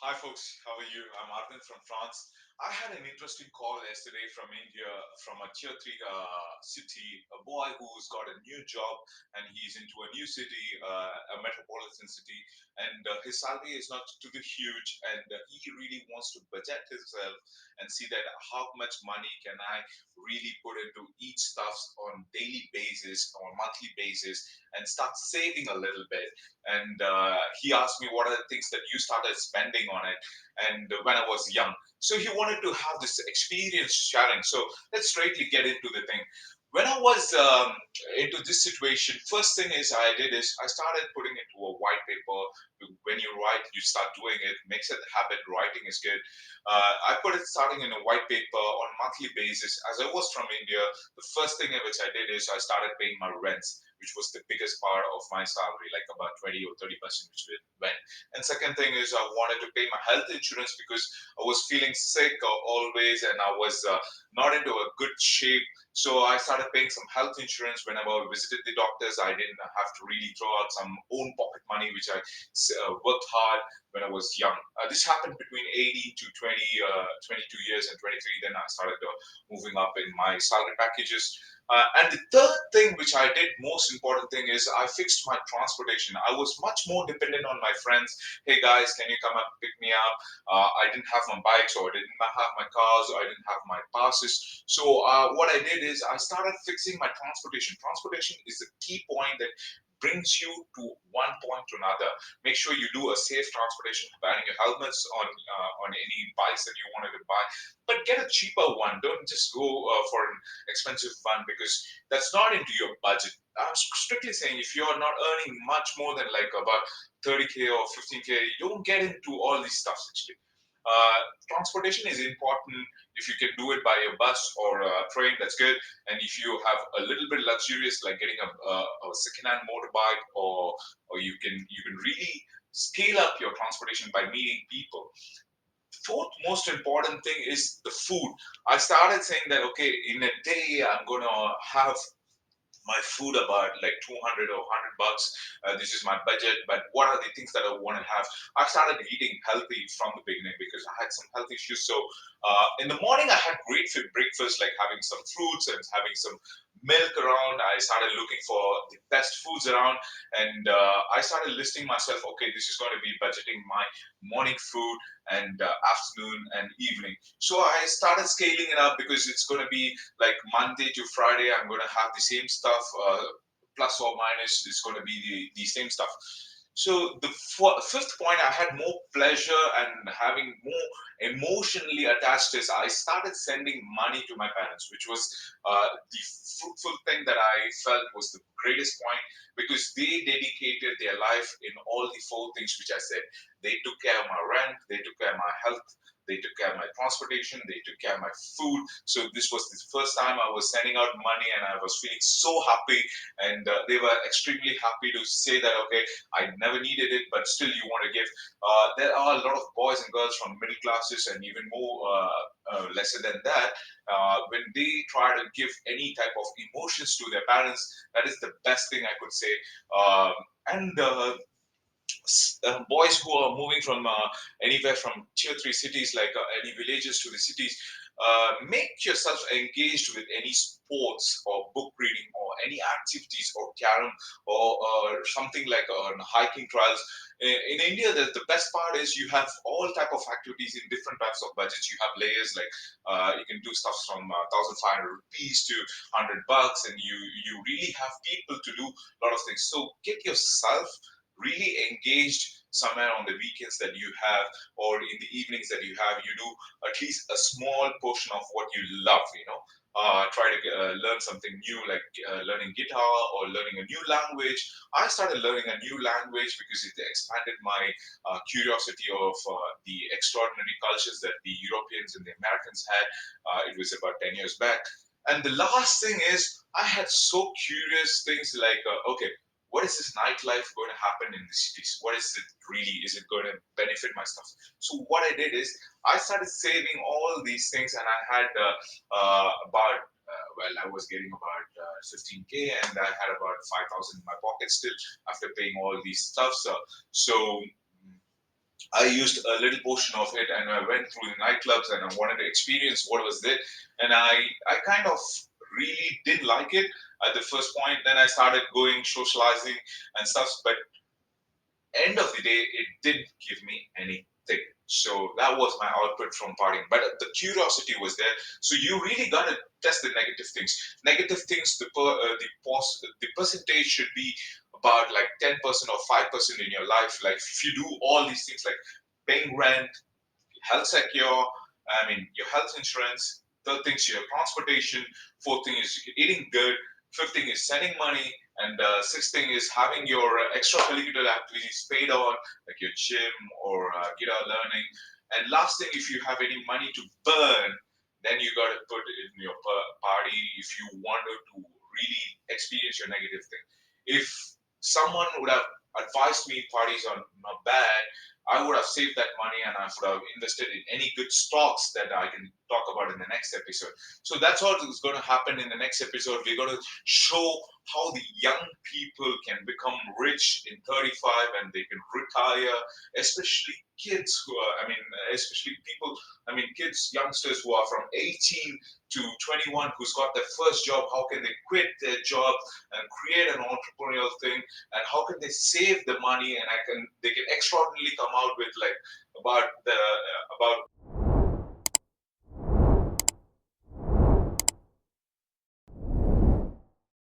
Hi folks, how are you? I'm Arvind from France. I had an interesting call yesterday from India, from a tier 3 city, a boy who's got a new job and he's into a new city, a metropolitan city, and his salary is not too huge, and he really wants to budget himself and see that how much money can I really put into each stuff on daily basis or monthly basis and start saving a little bit. And he asked me what are the things that you started spending on it and when I was young. So he wanted to have this experience sharing. So let's straightly get into the thing. When I was into this situation, first thing is I did is I started putting into a white paper. When you write, you start doing it. Makes it a habit. Writing is good. I put it starting in a white paper on a monthly basis. As I was from India, the first thing which I did is I started paying my rents, which was the biggest part of my salary, like about 20 or 30%, which went. And second thing is I wanted to pay my health insurance because I was feeling sick always, and I was not into a good shape. So I started paying some health insurance whenever I visited the doctors. I didn't have to really throw out some own pocket money, which I worked hard when I was young. This happened between 18 to 20, 22 years and 23. Then I started moving up in my salary packages. And the third thing which I did, most important thing is I fixed my transportation. I was much more dependent on my friends. Hey guys, can you come and pick me up? I didn't have my bikes, or I didn't have my cars, or I didn't have my passes. So what I did is I started fixing my transportation. Transportation is the key point that brings you to one point to another. Make sure you do a safe transportation, wearing your helmets on any bikes that you wanted to buy, but get a cheaper one. Don't just go for an expensive one because that's not into your budget. I'm strictly saying if you're not earning much more than like about 30K or 15K, you don't get into all these stuff actually. Uh, Transportation is important. If you can do it by a bus or a train, that's good. And if you have a little bit luxurious, like getting a second-hand motorbike, or you can really scale up your transportation by meeting people. Fourth most important thing is the food. I started saying that okay, in a day I'm gonna have my food about like 200 or 100 bucks. This is my budget, but what are the things that I want to have? I started eating healthy from the beginning because I had some health issues. So in the morning I had great breakfast, like having some fruits and having some milk around. I started looking for the best foods around, and I started listing myself, okay, this is going to be budgeting my morning food and afternoon and evening. So I started scaling it up because it's going to be like Monday to Friday, I'm going to have the same stuff, plus or minus, it's going to be the same stuff. So the fifth point, I had more pleasure and having more emotionally attached is I started sending money to my parents, which was the fruitful thing that I felt was the greatest point because they dedicated their life in all the four things which I said. They took care of my rent, they took care of my health, they took care of my transportation, they took care of my food. So this was the first time I was sending out money, and I was feeling so happy. And they were extremely happy to say that okay, I never needed it, but still you want to give. There are a lot of boys and girls from middle classes and even more lesser than that. When they try to give any type of emotions to their parents, that is the best thing I could say. And Boys who are moving from anywhere from tier 3 cities, like any villages to the cities, make yourself engaged with any sports or book reading or any activities or carom or something like hiking trials. In India, the best part is you have all type of activities in different types of budgets. You have layers like you can do stuff from 1,500 rupees to 100 bucks, and you really have people to do a lot of things. So get yourself really engaged somewhere on the weekends that you have, or in the evenings that you have. You do at least a small portion of what you love, try to learn something new, like learning guitar or learning a new language. I started learning a new language because it expanded my curiosity of the extraordinary cultures that the Europeans and the Americans had. It was about 10 years back. And the last thing is, I had so curious things like, okay, what is this nightlife going to happen in the cities? What is it really? Is it going to benefit my stuff? So what I did is I started saving all these things, and I had about well, I was getting about 15K, and I had about 5,000 in my pocket still after paying all these stuff. So I used a little portion of it, and I went through the nightclubs and I wanted to experience what was there. And I kind of really didn't like it at the first point. Then I started going socializing and stuff. But end of the day, it didn't give me anything. So that was my output from partying. But the curiosity was there. So you really got to test the negative things. Negative things, the percentage should be about like 10% or 5% in your life. Like if you do all these things like paying rent, health secure, I mean, your health insurance. Third thing is your transportation. Fourth thing is eating good. Fifth thing is sending money. And sixth thing is having your extracurricular activities paid on, like your gym or guitar learning. And last thing, if you have any money to burn, then you got to put it in your party if you wanted to really experience your negative thing. If someone would have advised me parties are not bad, I would have saved that money and I would have invested in any good stocks that I can talk about in the next episode. So that's what is going to happen in the next episode. We're going to show how the young people can become rich in 35 and they can retire, especially kids who are, I mean, especially people, I mean, kids, youngsters who are from 18 to 21 who's got their first job. How can they quit their job and create an entrepreneurial thing? And how can they save the money and they can extraordinarily come out with like about